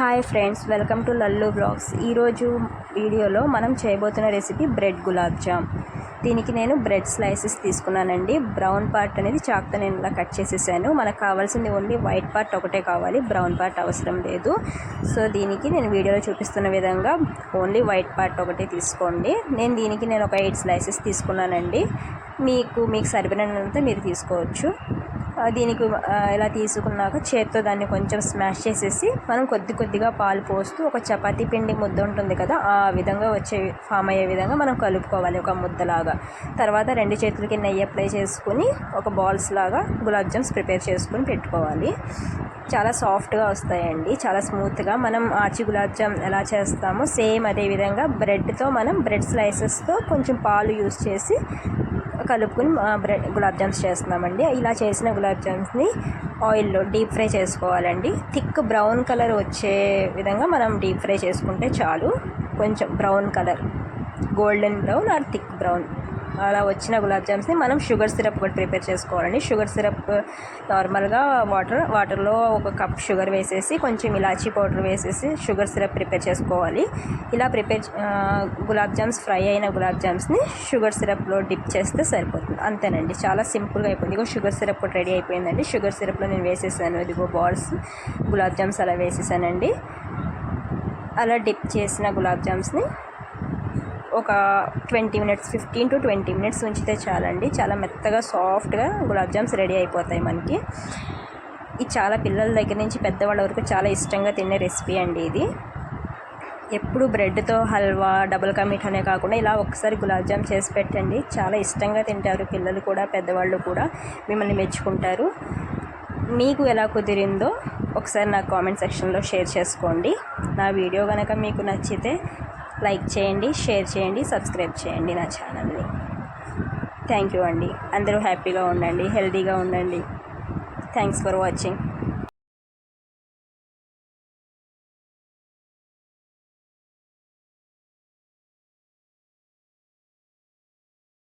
Hi friends, welcome to Lallu blogs. ఈరోజు వీడియోలో మనం చేయబోతున్న రెసిపీ బ్రెడ్ గులాబ్ జామ్. దీనికి నేను బ్రెడ్ స్లైసెస్ తీసుకున్నానండి. బ్రౌన్ పార్ట్ అనేది చాక్తో నేను ఇలా కట్ చేసేసాను. మనకు కావాల్సింది ఓన్లీ వైట్ పార్ట్ ఒకటే కావాలి, బ్రౌన్ పార్ట్ అవసరం లేదు. సో దీనికి నేను వీడియోలో చూపిస్తున్న విధంగా ఓన్లీ వైట్ పార్ట్ ఒకటే తీసుకోండి. దీనికి ఒక 8 స్లైసెస్ తీసుకున్నానండి. మీకు సరిపడినంత మీరు తీసుకోవచ్చు. దీనికి ఇలా తీసుకున్నాక చేత్తో దాన్ని కొంచెం స్మాష్ చేసేసి మనం కొద్దిగా పాలు పోస్తూ ఒక చపాతీ పిండి ముద్ద ఉంటుంది కదా, ఆ విధంగా ఫామ్ అయ్యే విధంగా మనం కలుపుకోవాలి ఒక ముద్దలాగా. తర్వాత 2 చేతులకి నెయ్యి అప్లై చేసుకుని ఒక బాల్స్ లాగా గులాబ్ జామ్స్ ప్రిపేర్ చేసుకుని పెట్టుకోవాలి. చాలా సాఫ్ట్గా వస్తాయండి, చాలా స్మూత్గా. మనం ఆచి గులాబ్ జామ్ ఎలా చేస్తామో సేమ్ అదే విధంగా బ్రెడ్తో మనం బ్రెడ్ స్లైసెస్తో కొంచెం పాలు యూస్ చేసి కలుపుకుని గులాబ్ జామ్స్ చేస్తున్నామండి. ఇలా చేసిన గులాబ్ జామ్స్ని ఆయిల్లో డీప్ ఫ్రై చేసుకోవాలండి. థిక్ బ్రౌన్ కలర్ వచ్చే విధంగా మనం డీప్ ఫ్రై చేసుకుంటే చాలు. కొంచెం brown colour, golden brown or thick brown అలా వచ్చిన గులాబ్ జామ్స్ని మనం షుగర్ సిరప్ ఒకటి ప్రిపేర్ చేసుకోవాలండి. షుగర్ సిరప్ నార్మల్గా వాటర్లో 1 కప్ షుగర్ వేసేసి కొంచెం ఇలాచీ పౌడర్ వేసేసి షుగర్ సిరప్ ప్రిపేర్ చేసుకోవాలి. ఇలా గులాబ్ జామ్స్ ఫ్రై అయిన గులాబ్ జామ్స్ని షుగర్ సిరప్లో డిప్ చేస్తే సరిపోతుంది. అంతేనండి, చాలా సింపుల్గా అయిపోయింది. ఇగో షుగర్ సిరప్ కూడా రెడీ అయిపోయిందండి. షుగర్ సిరప్లో నేను వేసేసాను, ఇదిగో బాల్స్ గులాబ్ జామ్స్ అలా వేసేసానండి. అలా డిప్ చేసిన గులాబ్ జామ్స్ని ఒక 20 మినిట్స్, 15 to 20 మినిట్స్ ఉంచితే చాలండి. చాలా మెత్తగా సాఫ్ట్గా గులాబ్ జామ్స్ రెడీ అయిపోతాయి మనకి. ఇది చాలా పిల్లల దగ్గర నుంచి పెద్దవాళ్ళ వరకు చాలా ఇష్టంగా తినే రెసిపీ అండి. ఇది ఎప్పుడు బ్రెడ్తో హల్వా, డబుల్ కా మీఠానే కాకుండా ఇలా ఒకసారి గులాబ్ జామ్ చేసి పెట్టండి. చాలా ఇష్టంగా తింటారు పిల్లలు కూడా, పెద్దవాళ్ళు కూడా. మిమ్మల్ని మెచ్చుకుంటారు. మీకు ఎలా కుదిరిందో ఒకసారి నా కామెంట్ సెక్షన్లో షేర్ చేసుకోండి. నా వీడియో కనుక మీకు నచ్చితే లైక్ చేయండి, షేర్ చేయండి, సబ్స్క్రైబ్ చేయండి నా ఛానల్ని. థ్యాంక్ యూ అండి. అందరూ హ్యాపీగా ఉండండి, హెల్తీగా ఉండండి. Thanks for watching.